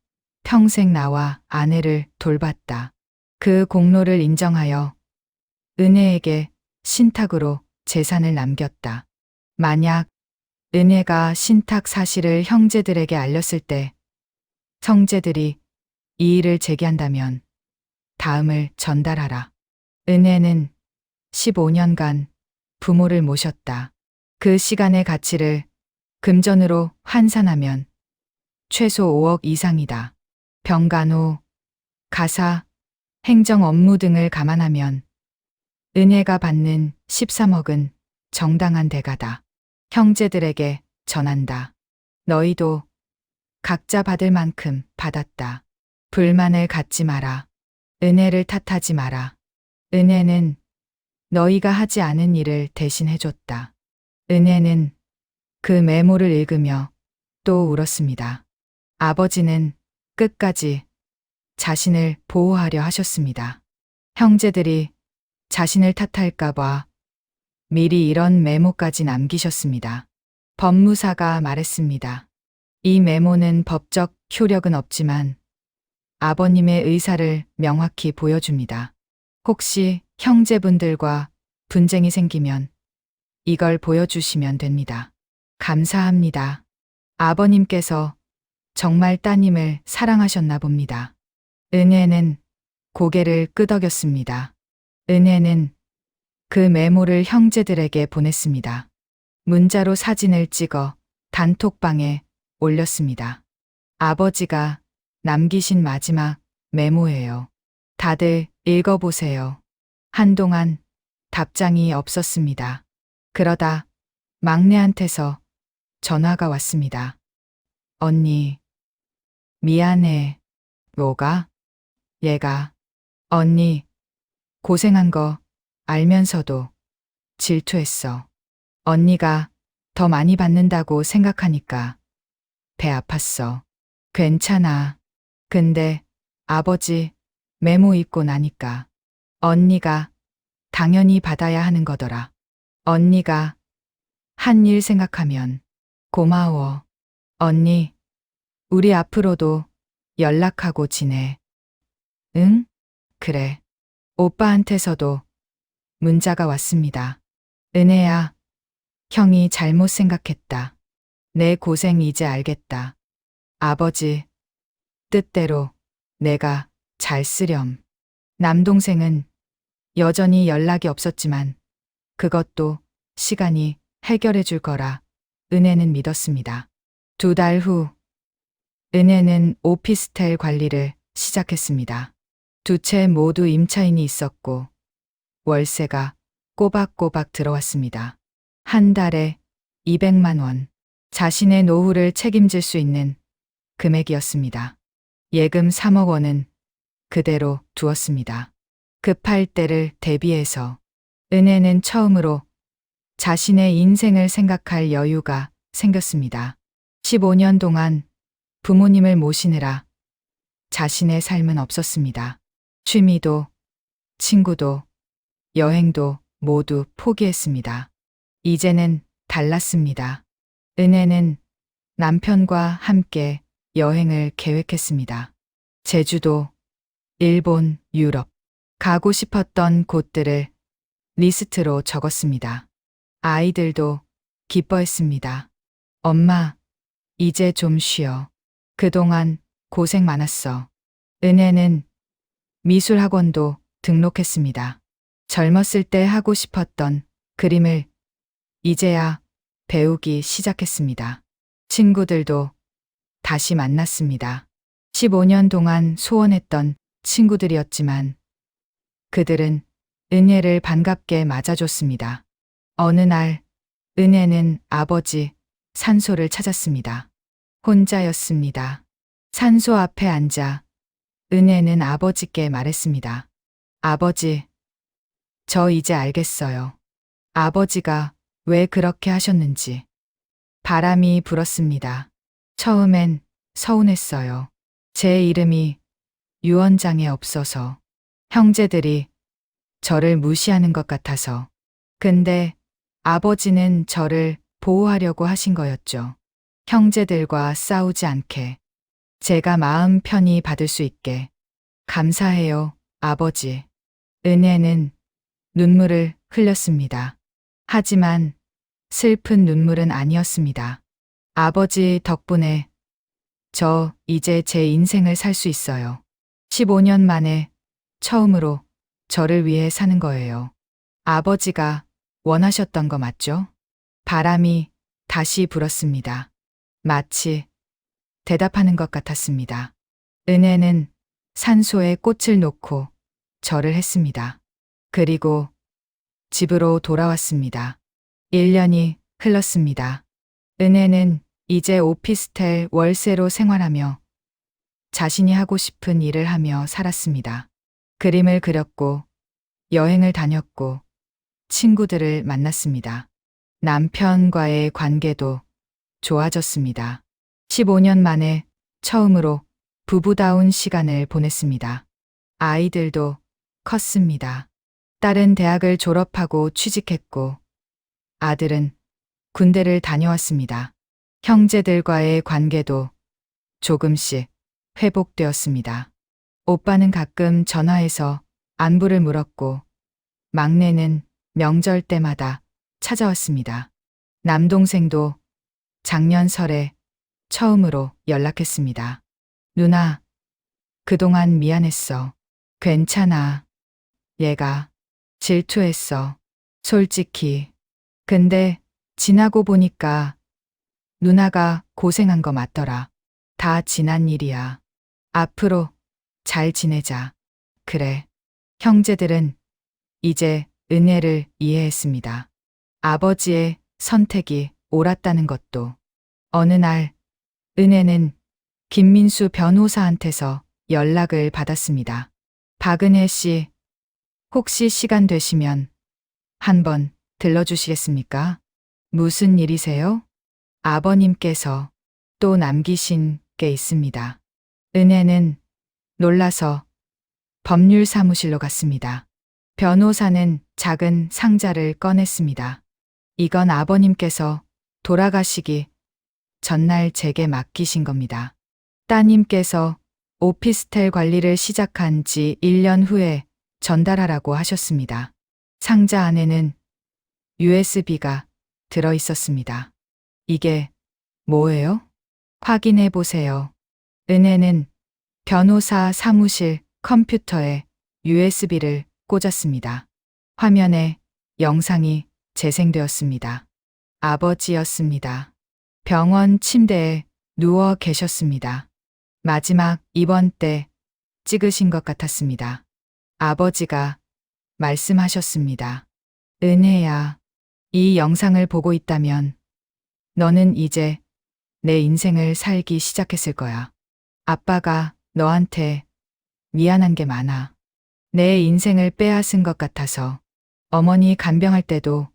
평생 나와 아내를 돌봤다. 그 공로를 인정하여 은혜에게 신탁으로 재산을 남겼다. 만약 은혜가 신탁 사실을 형제들에게 알렸을 때 형제들이 이의를 제기한다면 다음을 전달하라. 은혜는 15년간 부모를 모셨다. 그 시간의 가치를 금전으로 환산하면 최소 5억 이상이다. 병간호, 가사, 행정 업무 등을 감안하면 은혜가 받는 13억은 정당한 대가다. 형제들에게 전한다. 너희도 각자 받을 만큼 받았다. 불만을 갖지 마라. 은혜를 탓하지 마라. 은혜는 너희가 하지 않은 일을 대신 해줬다. 은혜는 그 메모를 읽으며 또 울었습니다. 아버지는 끝까지 자신을 보호하려 하셨습니다. 형제들이 자신을 탓할까봐 미리 이런 메모까지 남기셨습니다. 법무사가 말했습니다. 이 메모는 법적 효력은 없지만 아버님의 의사를 명확히 보여줍니다. 혹시 형제분들과 분쟁이 생기면 이걸 보여주시면 됩니다. 감사합니다. 아버님께서 정말 따님을 사랑하셨나 봅니다. 은혜는 고개를 끄덕였습니다. 은혜는 그 메모를 형제들에게 보냈습니다. 문자로 사진을 찍어 단톡방에 올렸습니다. 아버지가 남기신 마지막 메모예요. 다들 읽어보세요. 한동안 답장이 없었습니다. 그러다 막내한테서 전화가 왔습니다. 언니, 미안해. 뭐가? 얘가. 언니, 고생한 거 알면서도 질투했어. 언니가 더 많이 받는다고 생각하니까 배 아팠어. 괜찮아. 근데 아버지 메모 읽고 나니까 언니가 당연히 받아야 하는 거더라. 언니가 한 일 생각하면 고마워. 언니, 우리 앞으로도 연락하고 지내. 응? 그래. 오빠한테서도 문자가 왔습니다. 은혜야, 형이 잘못 생각했다. 내 고생 이제 알겠다. 아버지 뜻대로 내가 잘 쓰렴. 남동생은 여전히 연락이 없었지만 그것도 시간이 해결해 줄 거라 은혜는 믿었습니다. 2달 후 은혜는 오피스텔 관리를 시작했습니다. 2채 모두 임차인이 있었고 월세가 꼬박꼬박 들어왔습니다. 한 달에 200만 원. 자신의 노후를 책임질 수 있는 금액이었습니다. 예금 3억 원은 그대로 두었습니다. 급할 때를 대비해서 은혜는 처음으로 자신의 인생을 생각할 여유가 생겼습니다. 15년 동안 부모님을 모시느라 자신의 삶은 없었습니다. 취미도, 친구도, 여행도 모두 포기했습니다. 이제는 달랐습니다. 은혜는 남편과 함께 여행을 계획했습니다. 제주도, 일본, 유럽, 가고 싶었던 곳들을 리스트로 적었습니다. 아이들도 기뻐했습니다. 엄마, 이제 좀 쉬어. 그동안 고생 많았어. 은혜는 미술학원도 등록했습니다. 젊었을 때 하고 싶었던 그림을 이제야 배우기 시작했습니다. 친구들도 다시 만났습니다. 15년 동안 소원했던 친구들이었지만 그들은 은혜를 반갑게 맞아줬습니다. 어느 날 은혜는 아버지 산소를 찾았습니다. 혼자였습니다. 산소 앞에 앉아 은혜는 아버지께 말했습니다. 아버지, 저 이제 알겠어요. 아버지가 왜 그렇게 하셨는지. 바람이 불었습니다. 처음엔 서운했어요. 제 이름이 유언장에 없어서, 형제들이 저를 무시하는 것 같아서. 근데 아버지는 저를 보호하려고 하신 거였죠. 형제들과 싸우지 않게, 제가 마음 편히 받을 수 있게. 감사해요, 아버지. 은혜는 눈물을 흘렸습니다. 하지만 슬픈 눈물은 아니었습니다. 아버지 덕분에 저 이제 제 인생을 살 수 있어요. 15년 만에 처음으로 저를 위해 사는 거예요. 아버지가 원하셨던 거 맞죠? 바람이 다시 불었습니다. 마치 대답하는 것 같았습니다. 은혜는 산소에 꽃을 놓고 절을 했습니다. 그리고 집으로 돌아왔습니다. 1년이 흘렀습니다. 은혜는 이제 오피스텔 월세로 생활하며 자신이 하고 싶은 일을 하며 살았습니다. 그림을 그렸고 여행을 다녔고 친구들을 만났습니다. 남편과의 관계도 좋아졌습니다. 15년 만에 처음으로 부부다운 시간을 보냈습니다. 아이들도 컸습니다. 딸은 대학을 졸업하고 취직했고 아들은 군대를 다녀왔습니다. 형제들과의 관계도 조금씩 회복되었습니다. 오빠는 가끔 전화해서 안부를 물었고 막내는 명절 때마다 찾아왔습니다. 남동생도 작년 설에 처음으로 연락했습니다. 누나, 그동안 미안했어. 괜찮아. 얘가 질투했어. 솔직히. 근데 지나고 보니까 누나가 고생한 거 맞더라. 다 지난 일이야. 앞으로 잘 지내자. 그래. 형제들은 이제 은혜를 이해했습니다. 아버지의 선택이 옳았다는 것도. 어느 날 은혜는 김민수 변호사한테서 연락을 받았습니다. 박은혜 씨, 혹시 시간 되시면 한번 들러주시겠습니까? 무슨 일이세요? 아버님께서 또 남기신 게 있습니다. 은혜는 놀라서 법률 사무실로 갔습니다. 변호사는 작은 상자를 꺼냈습니다. 이건 아버님께서 돌아가시기 전날 제게 맡기신 겁니다. 따님께서 오피스텔 관리를 시작한 지 1년 후에 전달하라고 하셨습니다. 상자 안에는 USB가 들어 있었습니다. 이게 뭐예요? 확인해 보세요. 은혜는 변호사 사무실 컴퓨터에 USB를 꽂았습니다. 화면에 영상이 재생되었습니다. 아버지였습니다. 병원 침대에 누워 계셨습니다. 마지막 입원 때 찍으신 것 같았습니다. 아버지가 말씀하셨습니다. 은혜야, 이 영상을 보고 있다면 너는 이제 내 인생을 살기 시작했을 거야. 아빠가 너한테 미안한 게 많아. 내 인생을 빼앗은 것 같아서. 어머니 간병할 때도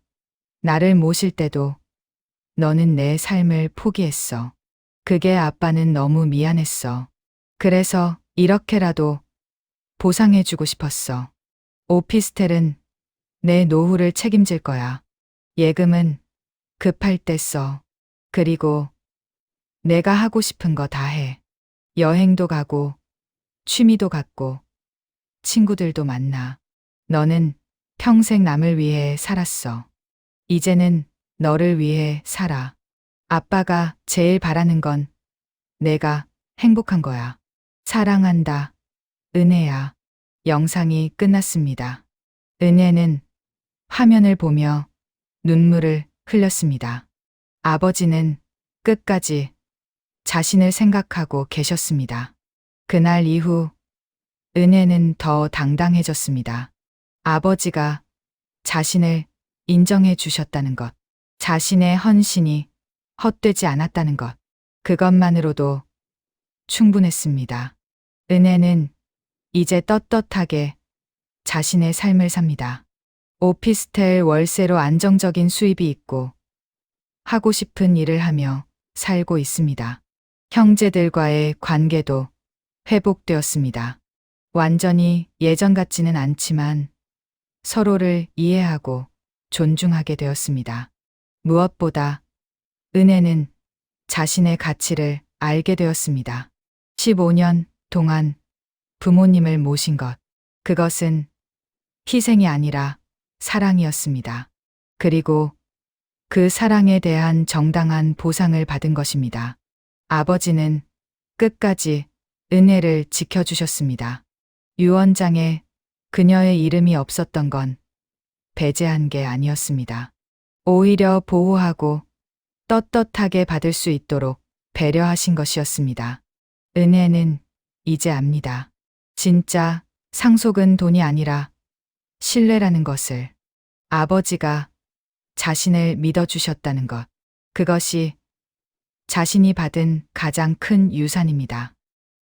나를 모실 때도 너는 내 삶을 포기했어. 그게 아빠는 너무 미안했어. 그래서 이렇게라도 보상해주고 싶었어. 오피스텔은 내 노후를 책임질 거야. 예금은 급할 때 써. 그리고 내가 하고 싶은 거 다 해. 여행도 가고, 취미도 갖고, 친구들도 만나. 너는 평생 남을 위해 살았어. 이제는 너를 위해 살아. 아빠가 제일 바라는 건 내가 행복한 거야. 사랑한다. 은혜야. 영상이 끝났습니다. 은혜는 화면을 보며 눈물을 흘렸습니다. 아버지는 끝까지 자신을 생각하고 계셨습니다. 그날 이후 은혜는 더 당당해졌습니다. 아버지가 자신을 인정해 주셨다는 것, 자신의 헌신이 헛되지 않았다는 것, 그것만으로도 충분했습니다. 은혜는 이제 떳떳하게 자신의 삶을 삽니다. 오피스텔 월세로 안정적인 수입이 있고 하고 싶은 일을 하며 살고 있습니다. 형제들과의 관계도 회복되었습니다. 완전히 예전 같지는 않지만 서로를 이해하고 존중하게 되었습니다. 무엇보다 은혜는 자신의 가치를 알게 되었습니다. 15년 동안 부모님을 모신 것, 그것은 희생이 아니라 사랑이었습니다. 그리고 그 사랑에 대한 정당한 보상을 받은 것입니다. 아버지는 끝까지 은혜를 지켜주셨습니다. 유언장에 그녀의 이름이 없었던 건 배제한 게 아니었습니다. 오히려 보호하고 떳떳하게 받을 수 있도록 배려하신 것이었습니다. 은혜는 이제 압니다. 진짜 상속은 돈이 아니라 신뢰라는 것을. 아버지가 자신을 믿어주셨다는 것. 그것이 자신이 받은 가장 큰 유산입니다.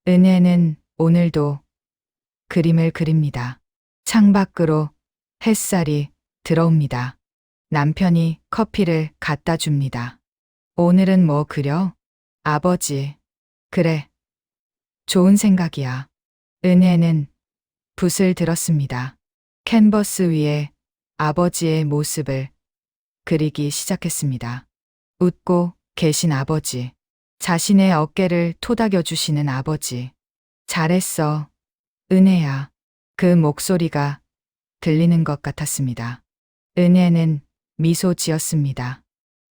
은혜는 오늘도 그림을 그립니다. 창밖으로 햇살이 들어옵니다. 남편이 커피를 갖다 줍니다. 오늘은 뭐 그려? 아버지. 그래. 좋은 생각이야. 은혜는 붓을 들었습니다. 캔버스 위에 아버지의 모습을 그리기 시작했습니다. 웃고 계신 아버지. 자신의 어깨를 토닥여 주시는 아버지. 잘했어. 은혜야. 그 목소리가 들리는 것 같았습니다. 은혜는 미소 지었습니다.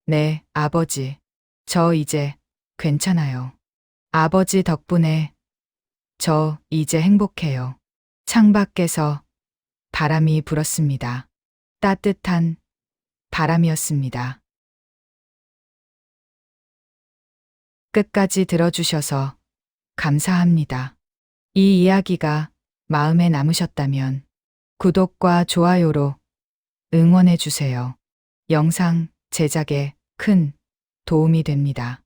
네, 아버지. 저 이제 괜찮아요. 아버지 덕분에 저 이제 행복해요. 창밖에서 바람이 불었습니다. 따뜻한 바람이었습니다. 끝까지 들어주셔서 감사합니다. 이 이야기가 마음에 남으셨다면 구독과 좋아요로 응원해 주세요. 영상 제작에 큰 도움이 됩니다.